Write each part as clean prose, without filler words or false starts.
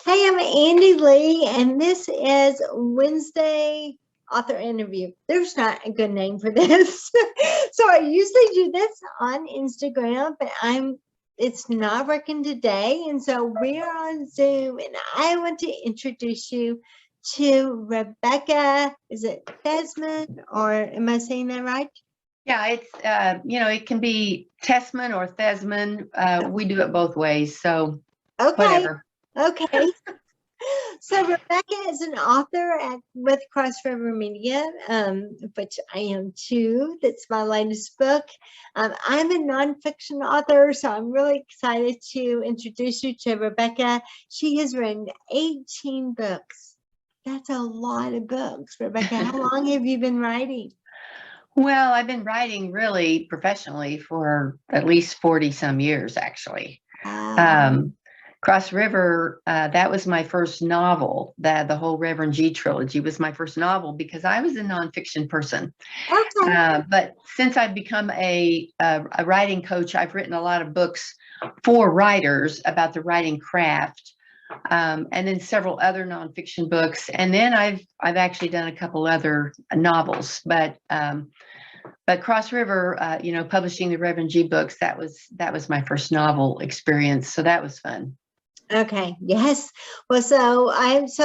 Hey, I'm Andy Lee, and this is Wednesday author interview. There's not a good name for this. So I usually do this on Instagram, but it's not working today. And so we're on Zoom, and I want to introduce you to Rebecca. Is it Thesman, or am I saying that right? Yeah, it's it can be Thesman or Thesman. We do it both ways, so Okay. whatever. Okay. So Rebecca is an author with Cross River Media, which I am too. That's my latest book. I'm a nonfiction author, so I'm really excited to introduce you to Rebecca. She has written 18 books. That's a lot of books, Rebecca. How long have you been writing? Well, I've been writing really professionally for at least 40 some years, actually. Cross River, that was my first novel. The whole Reverend G trilogy was my first novel because I was a nonfiction person. Okay. But since I've become a writing coach, I've written a lot of books for writers about the writing craft, and then several other nonfiction books. And then I've actually done a couple other novels. But Cross River, publishing the Reverend G books, that was my first novel experience. So that was fun. Okay. Yes. Well, so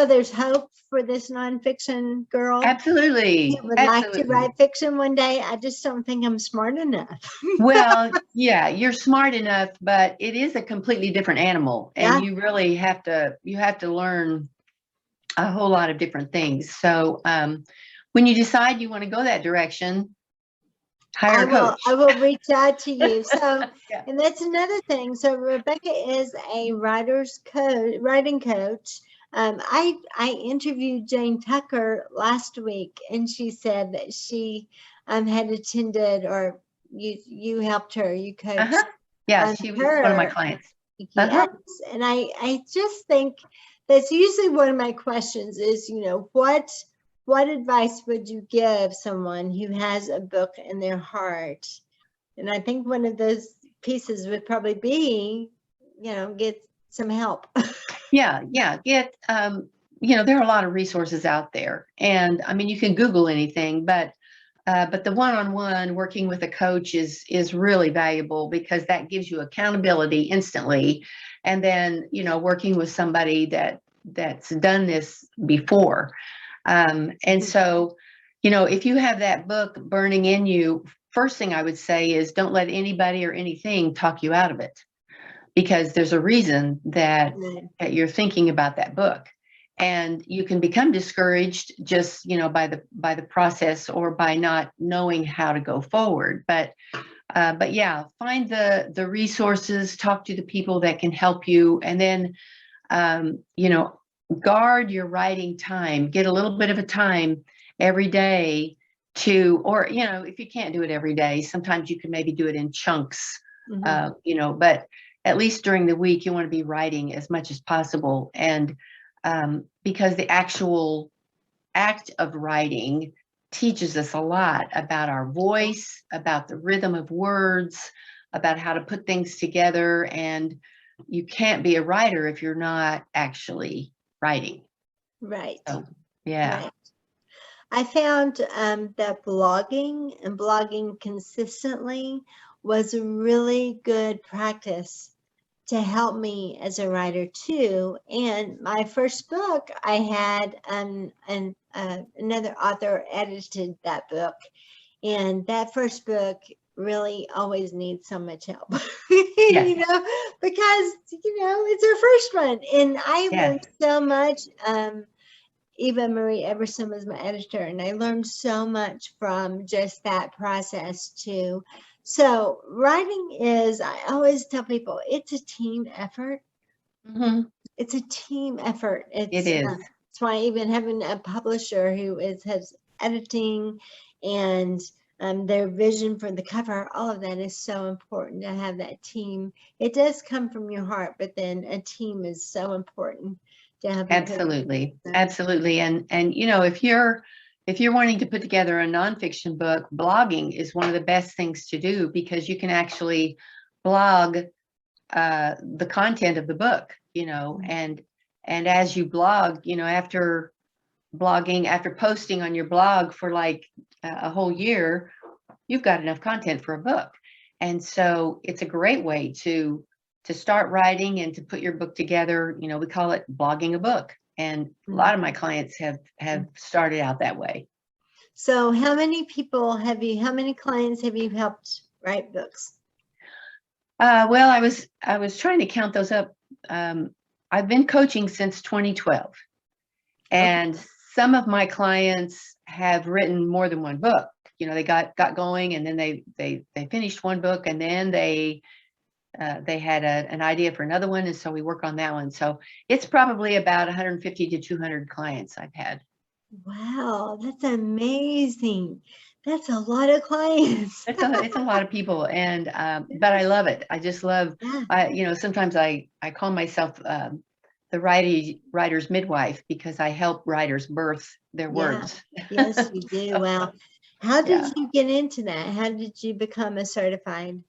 there's hope for this nonfiction girl. Absolutely. You would like to Absolutely. write fiction one day. I just don't think I'm smart enough. Well, yeah, you're smart enough, but it is a completely different animal, and Yeah. you really have to learn a whole lot of different things. So when you decide you want to go that direction, hire a coach. I will reach out to you. So, Yeah. and that's another thing. So Rebecca is a writing coach. I interviewed Jane Tucker last week, and she said that she had attended, or you helped her, you coached. Yeah, she was one of my clients. Yes, and I just think that's usually one of my questions is, what advice would you give someone who has a book in their heart? And I think one of those pieces would probably be, get some help. Yeah. Get there are a lot of resources out there, and I mean you can Google anything, but the one-on-one working with a coach is really valuable because that gives you accountability instantly, and then working with somebody that's done this before. And so, if you have that book burning in you, first thing I would say is don't let anybody or anything talk you out of it, because there's a reason that you're thinking about that book. And you can become discouraged just, by the process or by not knowing how to go forward. But yeah, find the resources, talk to the people that can help you, and then, guard your writing time. Get a little bit of a time every day or if you can't do it every day, sometimes you can maybe do it in chunks. But at least during the week, you want to be writing as much as possible. And because the actual act of writing teaches us a lot about our voice, about the rhythm of words, about how to put things together. And you can't be a writer if you're not actually writing. Right. So, yeah. Right. I found that blogging consistently was a really good practice to help me as a writer too. And my first book, I had another author edited that book, and that first book really always needs so much help. Yes. Because it's our first one, and I Yes. learned so much. Eva Marie Everson was my editor, and I learned so much from just that process too. So writing is, I always tell people, it's a team effort. It's a team effort. It is. That's why even having a publisher who has editing and their vision for the cover, all of that is so important to have that team. It does come from your heart, but then a team is so important to have. Absolutely. Absolutely. And if you're wanting to put together a nonfiction book, blogging is one of the best things to do, because you can actually blog the content of the book, And as you blog, after posting on your blog for like a whole year, you've got enough content for a book. And so it's a great way to start writing and to put your book together. We call it blogging a book. And a lot of my clients have started out that way. So how many clients have you helped write books? Well, I was trying to count those up. I've been coaching since 2012. And some of my clients have written more than one book. They got going, and then they finished one book, and then they had an idea for another one, and so we work on that one. So it's probably about 150 to 200 clients I've had. Wow, that's amazing. That's a lot of clients. It's a lot of people, and but I love it. I just love. Sometimes I call myself the writer's midwife, because I help writers birth their words. Yes, you do. Wow. How did you get into that? How did you become a certified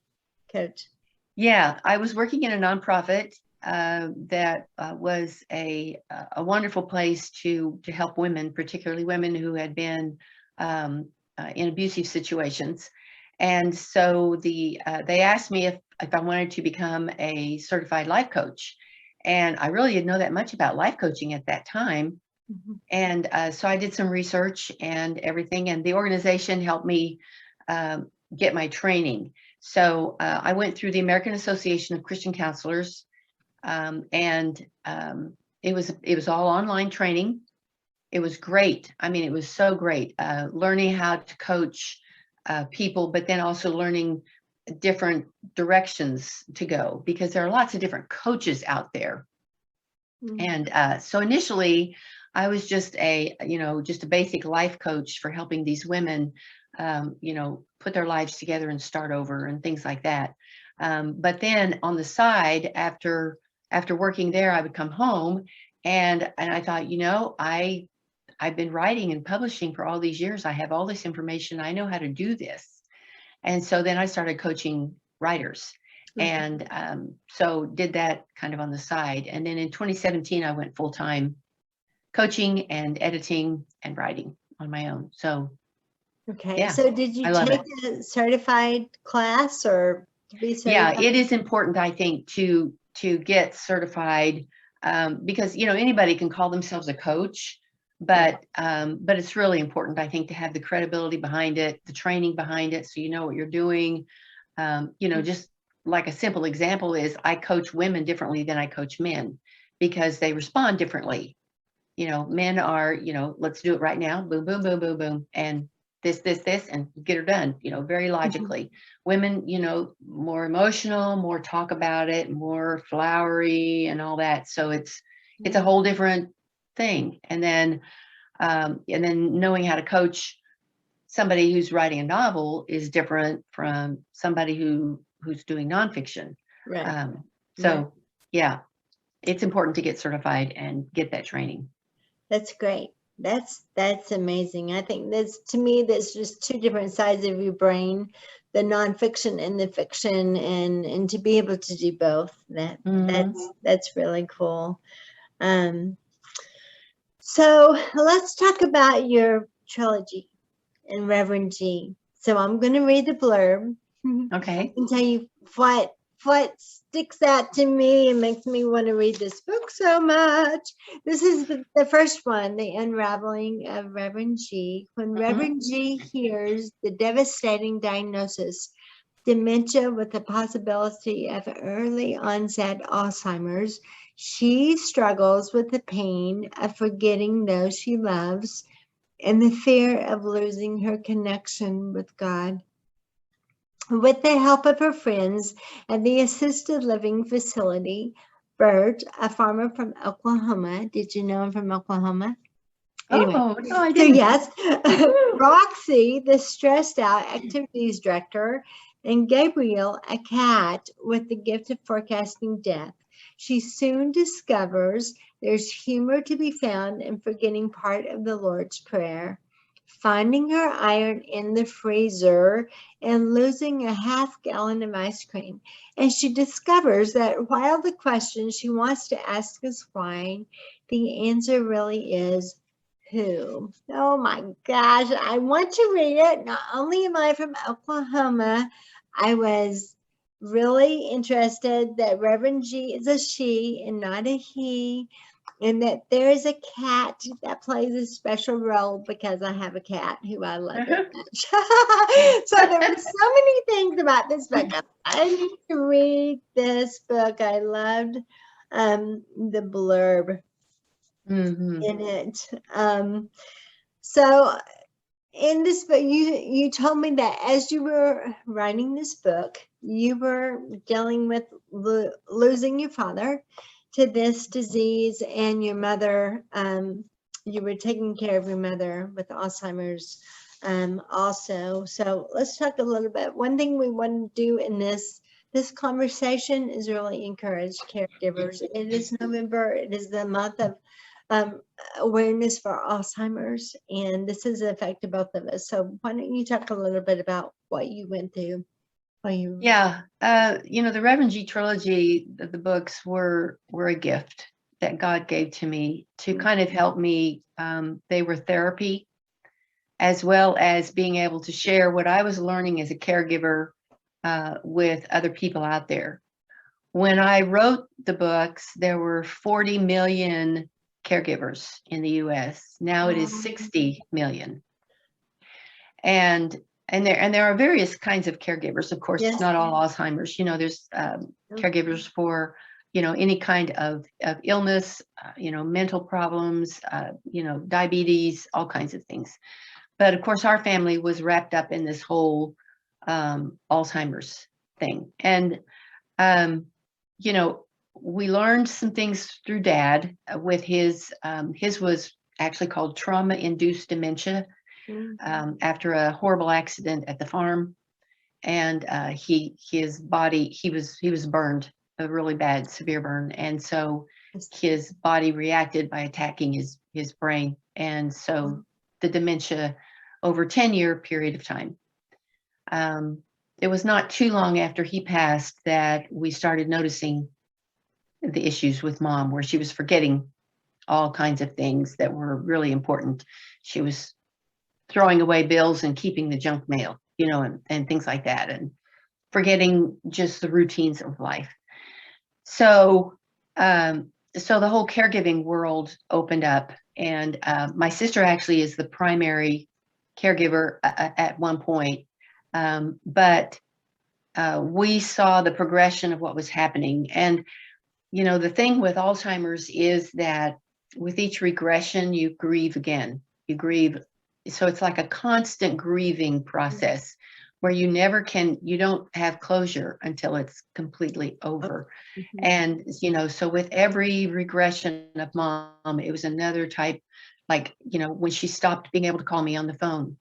coach? Yeah, I was working in a nonprofit that was a wonderful place to help women, particularly women who had been in abusive situations. And so they asked me if I wanted to become a certified life coach. And I really didn't know that much about life coaching at that time. Mm-hmm. And so I did some research and everything, and the organization helped me get my training. So I went through the American Association of Christian Counselors, and it was all online training. It was great. I mean, it was so great, learning how to coach people, but then also learning different directions to go, because there are lots of different coaches out there. Mm-hmm. And so initially, I was just a basic life coach for helping these women, put their lives together and start over and things like that. But then on the side, after working there, I would come home and I thought, I've been writing and publishing for all these years. I have all this information. I know how to do this. And so then I started coaching writers. Mm-hmm. And so did that kind of on the side. And then in 2017, I went full-time coaching and editing and writing on my own. So okay. Yeah, so did you take a certified class or be certified? Yeah, it is important, I think, to get certified, because anybody can call themselves a coach, but it's really important, I think, to have the credibility behind it, the training behind it, so you know what you're doing. Just like a simple example is I coach women differently than I coach men, because they respond differently. Men are, let's do it right now, boom, boom, boom, boom, boom, and this, and get her done, very logically. Mm-hmm. Women, more emotional, more talk about it, more flowery and all that. So it's a whole different thing. And then knowing how to coach somebody who's writing a novel is different from somebody who's doing nonfiction. Right. Yeah, it's important to get certified and get that training. That's great. That's amazing. I think to me, there's just two different sides of your brain, the nonfiction and the fiction, and to be able to do both. That's really cool. So let's talk about your trilogy and Reverend G. So I'm going to read the blurb. Okay. And tell you what sticks out to me and makes me want to read this book so much. This is the first one, The Unraveling of Reverend G. When Reverend G hears the devastating diagnosis, dementia with the possibility of early onset Alzheimer's, she struggles with the pain of forgetting those she loves and the fear of losing her connection with God. With the help of her friends at the assisted living facility, Bert, a farmer from Oklahoma, did you know him from Oklahoma? Anyway, no, I didn't. So yes, Roxy, the stressed out activities director, and Gabriel, a cat with the gift of forecasting death. She soon discovers there's humor to be found in forgetting part of the Lord's Prayer. finding her iron in the freezer, and losing a half-gallon of ice cream. And she discovers that while the question she wants to ask is why, the answer really is who. Oh my gosh, I want to read it. Not only am I from Oklahoma, I was really interested that Reverend G is a she and not a he, and that there is a cat that plays a special role because I have a cat who I love very much. So there were so many things about this book. I need to read this book. I loved the blurb in it. So in this book, you told me that as you were writing this book, you were dealing with losing your father to this disease, and your mother, you were taking care of your mother with Alzheimer's also. So let's talk a little bit. One thing we want to do in this conversation is really encourage caregivers. It is November. It is the month of awareness for Alzheimer's, and this has affected both of us. So why don't you talk a little bit about what you went through? Yeah, the Reverend G trilogy, the books were a gift that God gave to me to kind of help me. They were therapy, as well as being able to share what I was learning as a caregiver with other people out there. When I wrote the books, there were 40 million caregivers in the US. Now it is 60 million. And there are various kinds of caregivers. Of course, Yes. it's not all Alzheimer's. There's caregivers for, any kind of illness, mental problems, diabetes, all kinds of things. But of course, our family was wrapped up in this whole Alzheimer's thing. And, we learned some things through Dad with his was actually called trauma-induced dementia. After a horrible accident at the farm, and his body, he was burned, a really bad, severe burn, and so his body reacted by attacking his brain, and so the dementia over a 10-year period of time. It was not too long after he passed that we started noticing the issues with Mom, where she was forgetting all kinds of things that were really important. She was throwing away bills and keeping the junk mail, and things like that, and forgetting just the routines of life. So, so the whole caregiving world opened up, and my sister actually is the primary caregiver at one point, but we saw the progression of what was happening. And, the thing with Alzheimer's is that with each regression, you grieve again. You grieve. So it's like a constant grieving process where you don't have closure until it's completely over. And, so with every regression of Mom, it was another type, like, when she stopped being able to call me on the phone.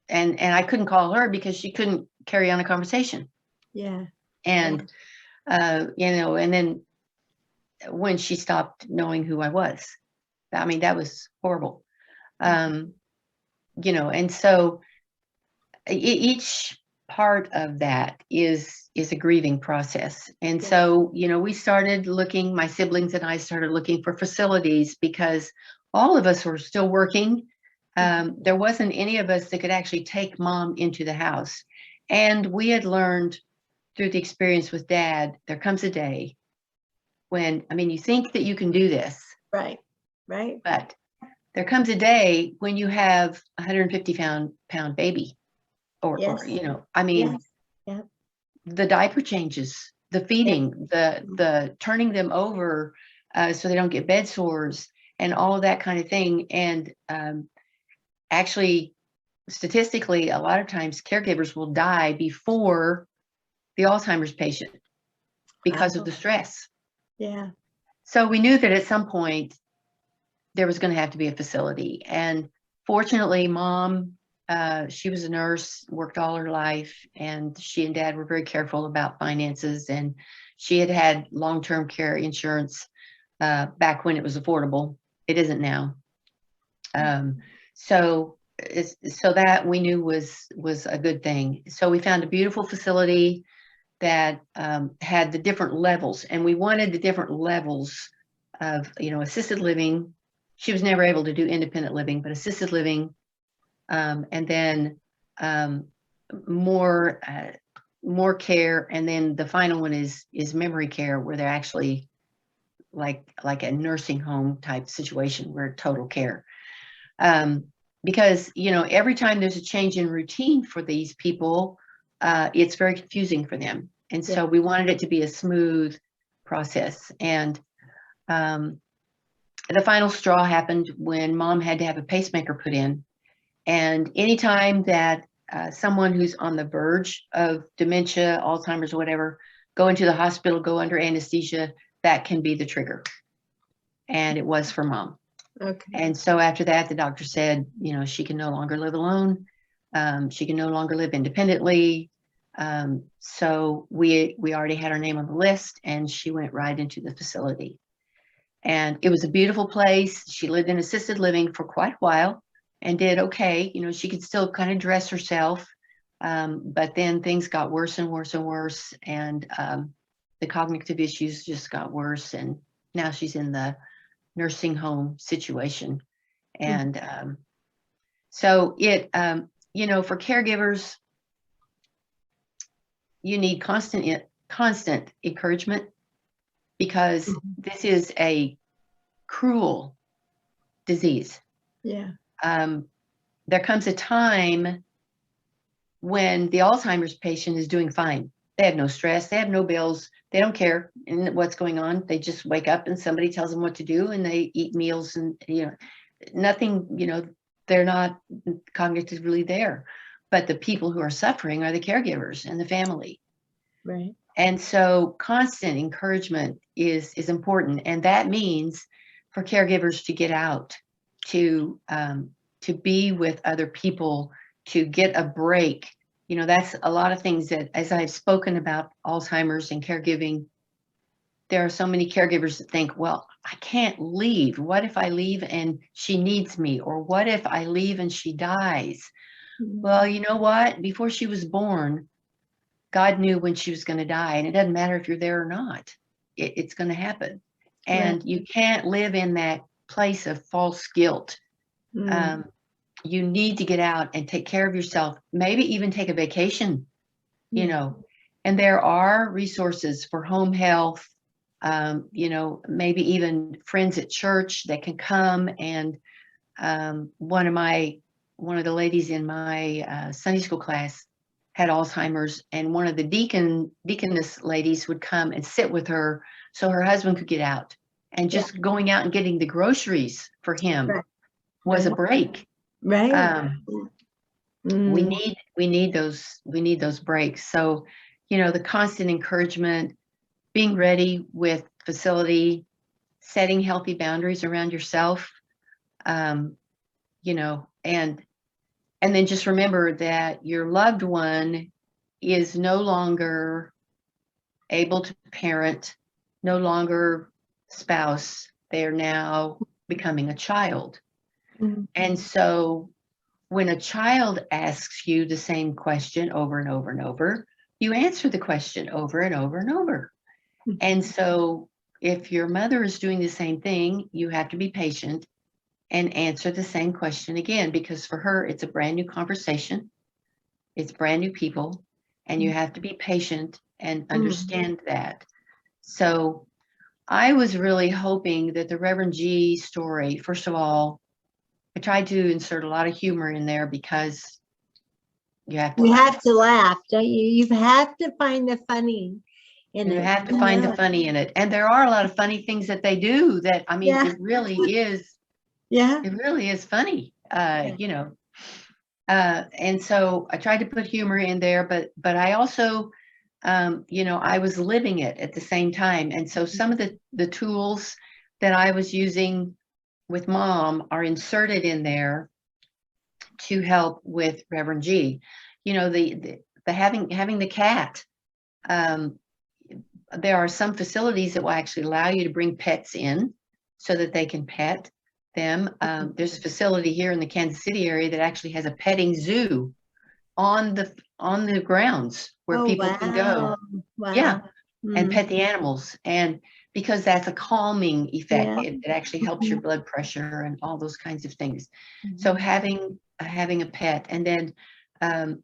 And I couldn't call her because she couldn't carry on a conversation. Yeah. And, and then when she stopped knowing who I was, I mean, that was horrible. And so each part of that is a grieving process. And so, we started looking, my siblings and I started looking for facilities because all of us were still working. There wasn't any of us that could actually take Mom into the house. And we had learned through the experience with Dad, there comes a day when, you think that you can do this. Right. But there comes a day when you have a 150-pound baby, or Yes. the diaper changes, the feeding, the turning them over so they don't get bed sores, and all of that kind of thing. And actually, statistically, a lot of times caregivers will die before the Alzheimer's patient because of the stress. Yeah. So we knew that at some point there was going to have to be a facility. And fortunately, Mom, she was a nurse, worked all her life, and she and Dad were very careful about finances. And she had long-term care insurance back when it was affordable. It isn't now. so that we knew was a good thing. So we found a beautiful facility that had the different levels, and we wanted the different levels of, assisted living. She was never able to do independent living, but assisted living, and then more care, and then the final one is memory care, where they're actually like a nursing home type situation, where total care. Because every time there's a change in routine for these people, it's very confusing for them, and so we wanted it to be a smooth process. And the final straw happened when Mom had to have a pacemaker put in. And anytime that someone who's on the verge of dementia, Alzheimer's, or whatever, go into the hospital, go under anesthesia, that can be the trigger. And it was for Mom. Okay. And so after that, the doctor said, she can no longer live alone. She can no longer live independently. So we already had her name on the list, and she went right into the facility. And it was a beautiful place. She lived in assisted living for quite a while and did okay. She could still kind of dress herself. But then things got worse and worse and worse. And the cognitive issues just got worse. And now she's in the nursing home situation. And so it, for caregivers, you need constant encouragement, because this is a cruel disease. Yeah. There comes a time when the Alzheimer's patient is doing fine. They have no stress, they have no bills, they don't care what's going on. They just wake up and somebody tells them what to do, and they eat meals, and nothing, they're not cognitively there. But the people who are suffering are the caregivers and the family. Right. And so constant encouragement is important. And that means for caregivers to get out, to be with other people, to get a break. That's a lot of things that, as I've spoken about Alzheimer's and caregiving, there are so many caregivers that think, well, I can't leave. What if I leave and she needs me? Or what if I leave and she dies? Well, you know what? Before she was born, God knew when she was going to die, and it doesn't matter if you're there or not. It's going to happen. And you can't live in that place of false guilt. You need to get out and take care of yourself, maybe even take a vacation, and there are resources for home health, maybe even friends at church that can come. And one of the ladies in my Sunday school class had Alzheimer's, and one of the deaconess ladies would come and sit with her so her husband could get out. And just going out and getting the groceries for him was a break. Right. We need those breaks. So, the constant encouragement, being ready with facility, setting healthy boundaries around yourself, and then just remember that your loved one is no longer able to parent, no longer spouse. They are now becoming a child. And so when a child asks you the same question over and over and over, you answer the question over and over and over. And so if your mother is doing the same thing, you have to be patient and answer the same question again, because for her, it's a brand new conversation. It's brand new people, and you have to be patient and understand that. So I was really hoping that the Reverend G story, first of all, I tried to insert a lot of humor in there, because you have to laugh, don't you? You have to find the funny in it. You have to find the funny in it. And there are a lot of funny things that they do that, it really is. Yeah. It really is funny, and so I tried to put humor in there, but I also, I was living it at the same time. And so some of the tools that I was using with Mom are inserted in there to help with Reverend G. The having the cat. There are some facilities that will actually allow you to bring pets in so that they can pet. them. There's a facility here in the Kansas City area that actually has a petting zoo on the grounds where Oh, people can go. wow. Yeah, and Mm. pet the animals. And because that's a calming effect, Yeah. it actually helps your blood pressure and all those kinds of things. So Mhm. having a pet, and then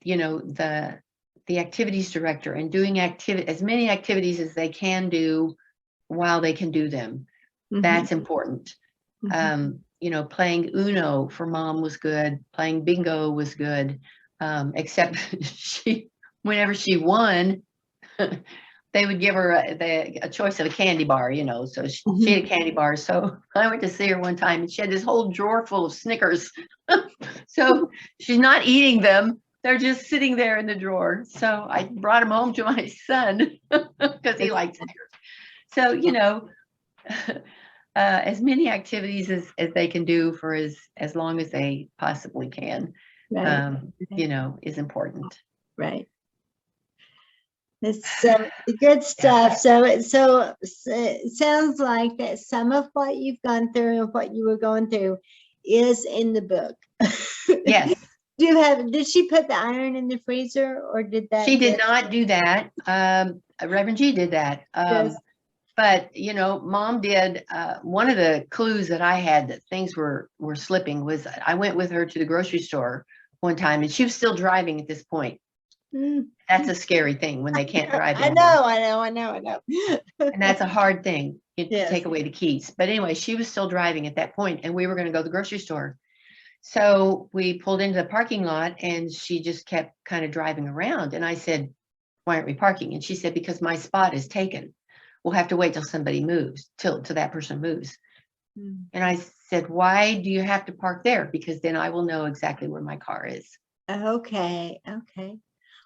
you know, the activities director, and doing as many activities as they can do while they can do them. That's important. Mhm. You know, playing Uno for mom was good. Playing bingo was good. Except whenever she won, they would give her a choice of a candy bar, you know. So she had a candy bar. So I went to see her one time, and she had this whole drawer full of Snickers. So she's not eating them. They're just sitting there in the drawer. So I brought them home to my son because he likes Snickers. So, you know, as many activities as they can do for as long as they possibly can, Right. you know, is important. Right. It's good stuff. So it sounds like that some of what you've gone through and what you were going through is in the book. Yes. Did she put the iron in the freezer, or did that? She did not do that. Reverend G did that. Yes. But, you know, mom did. One of the clues that I had that things were slipping was I went with her to the grocery store one time, and she was still driving at this point. Mm. That's a scary thing when they can't drive I anymore. know. And that's a hard thing to Yes. take away the keys. But anyway, she was still driving at that point, and we were going to go to the grocery store. So we pulled into the parking lot, and she just kept kind of driving around. And I said, "Why aren't we parking?" And she said, "Because my spot is taken. We'll have to wait till somebody moves, till that person moves." Mm. And I said, "Why do you have to park there? Because then I will know exactly where my car is." Okay.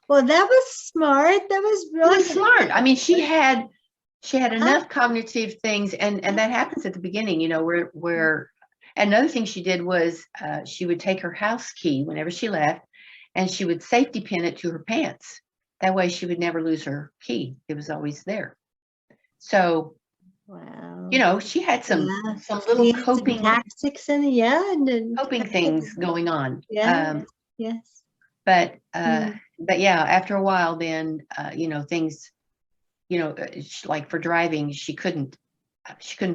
Well, that was smart. That was It really was smart. I mean, she had Uh-huh. enough cognitive things, and that happens at the beginning, you know, where another thing she did was she would take her house key whenever she left, and she would safety pin it to her pants. That way she would never lose her key. It was always there. So, Wow. you know, she had some little She had some coping tactics and things going on. Yeah. Yes. But Mm. yeah, after a while, then you know, things, you know, like for driving, she couldn't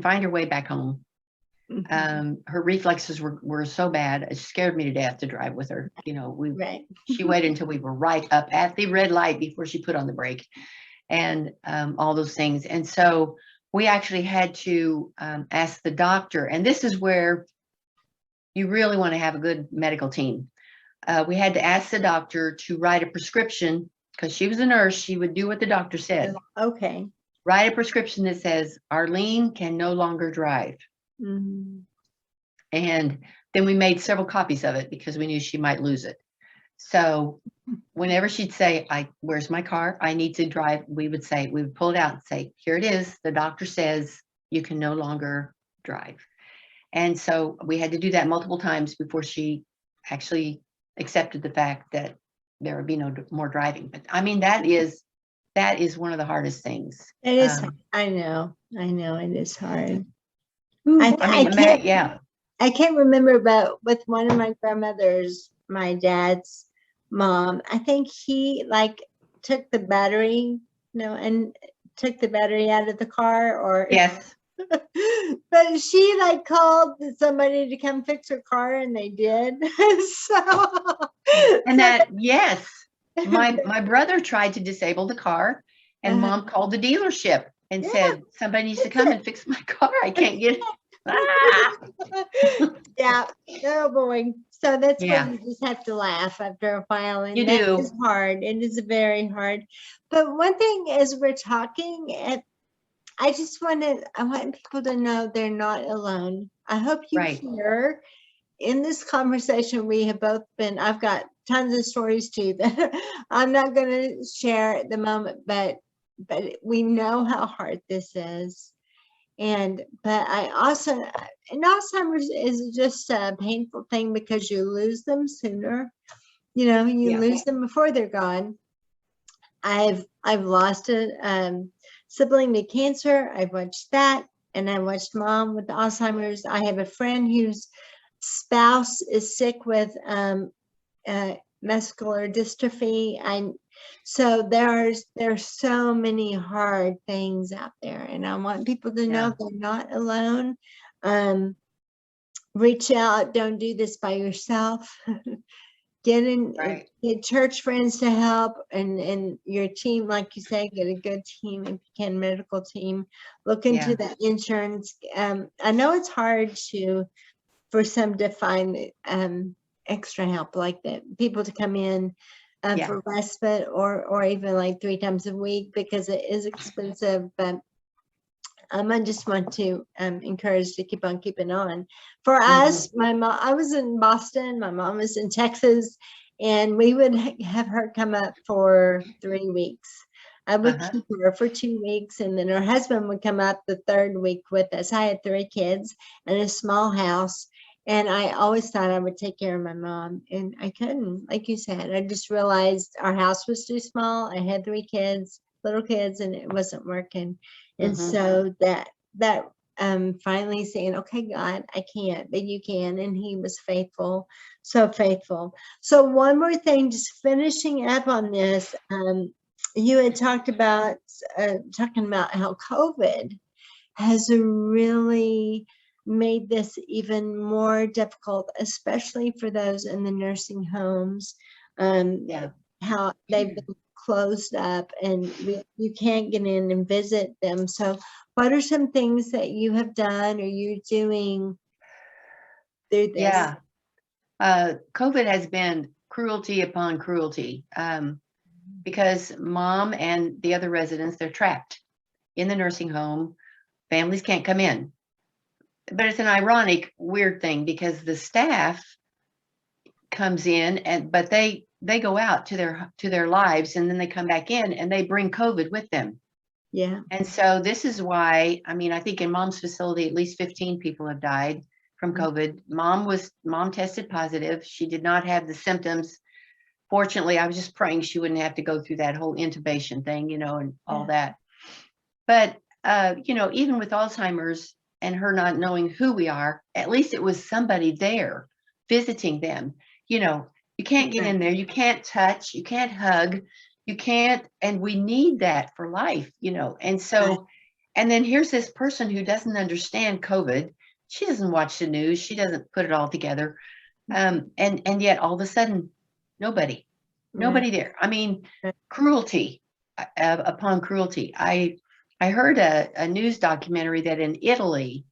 find her way back home. Mhm. Her reflexes were so bad, it scared me to death to drive with her. You know, Right. she waited until we were right up at the red light before she put on the brake, and all those things. And so we actually had to ask the doctor, and this is where you really want to have a good medical team. We had to ask the doctor to write a prescription, because she was a nurse. She would do what the doctor said. Okay. Write a prescription that says Arlene can no longer drive. Mm-hmm. And then we made several copies of it because we knew she might lose it. So whenever she'd say, "Where's my car? I need to drive," we would pull it out and say, "Here it is. The doctor says you can no longer drive." And so we had to do that multiple times before she actually accepted the fact that there would be no more driving. But I mean, that is one of the hardest things. It is. I know. It is hard. I can't remember, but with one of my grandmothers, my dad's mom, I think he took the battery, and took the battery out of the car, or Yes. But she called somebody to come fix her car, and they did. And yes, my brother tried to disable the car, and mom called the dealership and said, "Somebody needs to come and fix my car. I can't get it." Yeah. Oh boy. So that's why you just have to laugh after a while, and that is hard. It is very hard. But one thing, as we're talking, I want people to know they're not alone. I hope you hear in this conversation I've got tons of stories too that I'm not going to share at the moment, but we know how hard this is. But Alzheimer's is just a painful thing because you lose them sooner. You lose them before they're gone. I've lost a sibling to cancer. I've watched that. and I watched mom with Alzheimer's. I have a friend whose spouse is sick with muscular dystrophy. So there's so many hard things out there, and I want people to know they're not alone. Reach out. Don't do this by yourself. Get church friends to help, and your team, like you say, get a good team if you can, medical team. Look into that insurance. I know it's hard for some to find extra help like that, people to come in for respite or even like 3 times a week, because it is expensive. But I just want to encourage to keep on keeping on. For us, my mom, I was in Boston, my mom was in Texas, and we would have her come up for 3 weeks. I would keep her for 2 weeks, and then her husband would come up the 3rd week with us. I had 3 kids and a small house, and I always thought I would take care of my mom, and I couldn't. Like you said, I just realized our house was too small. I had 3 kids, little kids, and it wasn't working. And so that finally saying, okay, God, I can't, but you can. And he was faithful, so faithful. So one more thing, just finishing up on this, you had talked about talking about how COVID has really made this even more difficult, especially for those in the nursing homes. How they've been closed up, and you can't get in and visit them. So what are some things that you have done or you're doing through this? COVID has been cruelty upon cruelty, because mom and the other residents, they're trapped in the nursing home. Families can't come in. But it's an ironic, weird thing, because the staff comes in, but they go out to their lives, and then they come back in and they bring COVID with them. Yeah. And so this is why, I mean, I think in mom's facility, at least 15 people have died from COVID. Mom tested positive. She did not have the symptoms. Fortunately, I was just praying she wouldn't have to go through that whole intubation thing, and all that. But, even with Alzheimer's and her not knowing who we are, at least it was somebody there visiting them. You can't get in there. You can't touch. You can't hug. You can't. And we need that for life, And so, and then here's this person who doesn't understand COVID. She doesn't watch the news. She doesn't put it all together. And yet all of a sudden, nobody there. I mean, cruelty upon cruelty. I heard a news documentary that in Italy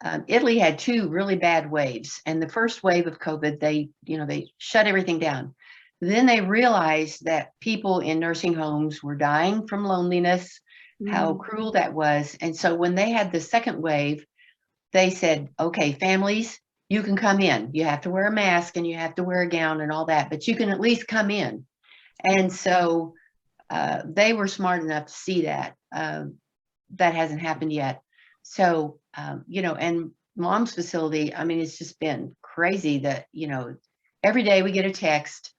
had 2 really bad waves. And the first wave of COVID, they shut everything down. Then they realized that people in nursing homes were dying from loneliness, how cruel that was. And so when they had the second wave, they said, okay, families, you can come in. You have to wear a mask and you have to wear a gown and all that, but you can at least come in. And so they were smart enough to see that. That hasn't happened yet. So, and mom's facility, I mean, it's just been crazy that, every day we get a text,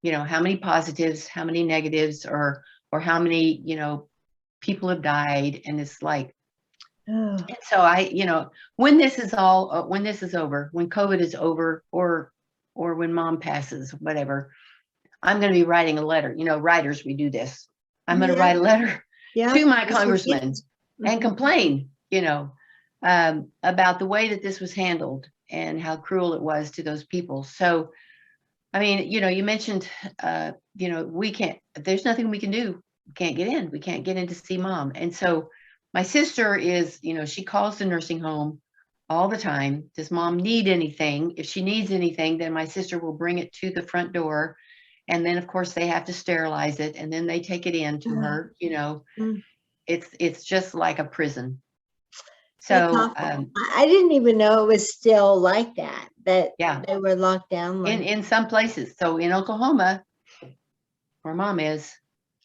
how many positives, how many negatives, or how many, people have died. And it's like, and so when this is over, when COVID is over, or when mom passes, whatever, I'm going to be writing a letter. Writers, we do this. I'm going to write a letter to my congressman and complain, about the way that this was handled and how cruel it was to those people. So, I mean, you mentioned, there's nothing we can do. We can't get in. We can't get in to see mom. And so my sister is, she calls the nursing home all the time. Does mom need anything? If she needs anything, then my sister will bring it to the front door. And then, of course, they have to sterilize it, and then they take it in to her. It's just like a prison. So I didn't even know it was still like that. They were locked down. In some places. So in Oklahoma, where mom is,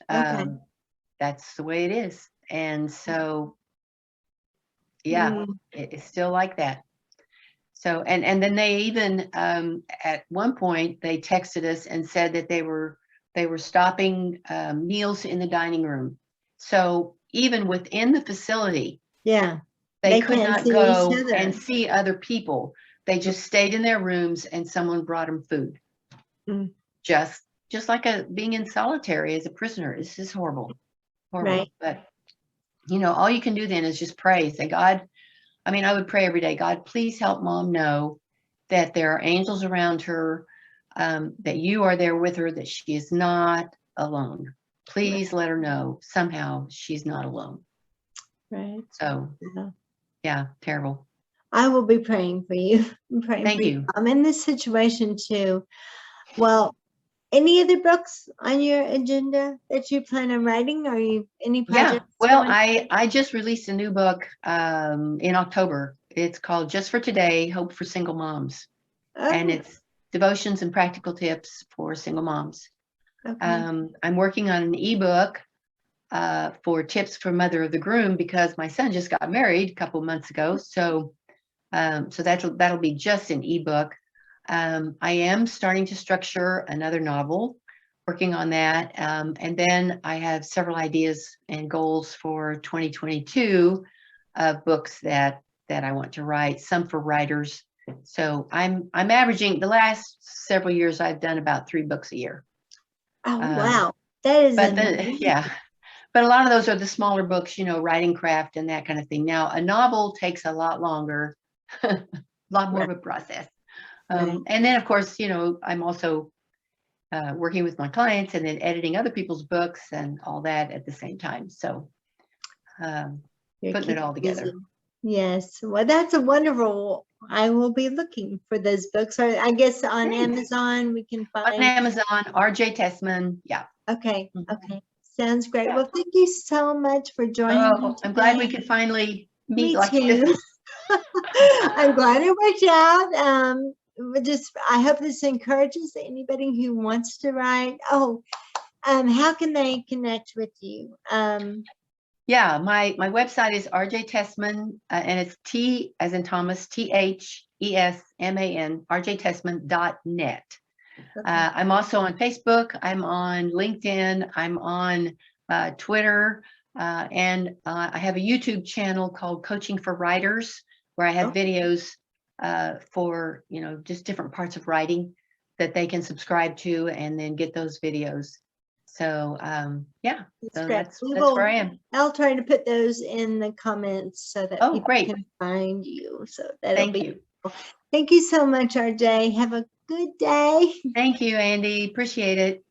that's the way it is. And so, it's still like that. So, and then they even, at one point, they texted us and said that they were stopping meals in the dining room. So even within the facility, They could can't not see go each other. and see other people. They just stayed in their rooms and someone brought them food. Mm. Just like being in solitary as a prisoner. This is horrible. Horrible. Right. But, you know, all you can do then is just pray. Say, God, I mean, I would pray every day, God, please help Mom know that there are angels around her, that you are there with her, that she is not alone. Please let her know somehow she's not alone. Right. So, yeah, terrible. I will be praying for you. I'm praying Thank for you. I'm in this situation too. Well, any other books on your agenda that you plan on writing? Are you any projects? Yeah, well, going? I just released a new book in October. It's called Just for Today, Hope for Single Moms. And Oh, it's devotions and practical tips for single moms. okay. I'm working on an ebook for tips for mother of the groom because my son just got married a couple of months ago. So that'll be just an ebook. I am starting to structure another novel, working on that. And then I have several ideas and goals for 2022 of books that I want to write, some for writers. So I'm averaging the last several years I've done about 3 books a year. Oh, wow. That is amazing. Yeah. But a lot of those are the smaller books, you know, writing craft and that kind of thing. Now, a novel takes a lot longer, a lot more of a process. Right. And then, of course, you know, I'm also working with my clients and then editing other people's books and all that at the same time. So putting it all together. Busy. Yes. Well, that's a wonderful. I will be looking for those books. Or I guess on Thanks. Amazon we can On find. Amazon, RJ Tesman. Yeah. Okay. Mhm. Okay. Sounds great. Yeah. Well, thank you so much for joining me today. I'm glad we could finally meet Me like too. this. I'm glad it worked out. I hope this encourages anybody who wants to write. How can they connect with you? Yeah, my website is RJ Tesman, and it's T as in Thomas, THESMAN, rjtesman.net. Okay. I'm also on Facebook. I'm on LinkedIn. I'm on Twitter. And I have a YouTube channel called Coaching for Writers, where I have videos for, you know, just different parts of writing that they can subscribe to and then get those videos. So, yeah, so that's where I am. I'll try to put those in the comments so that people Great. can find you. So that'll Thank you. Thank you so much, RJ. Have a good day. Thank you, Andy. Appreciate it.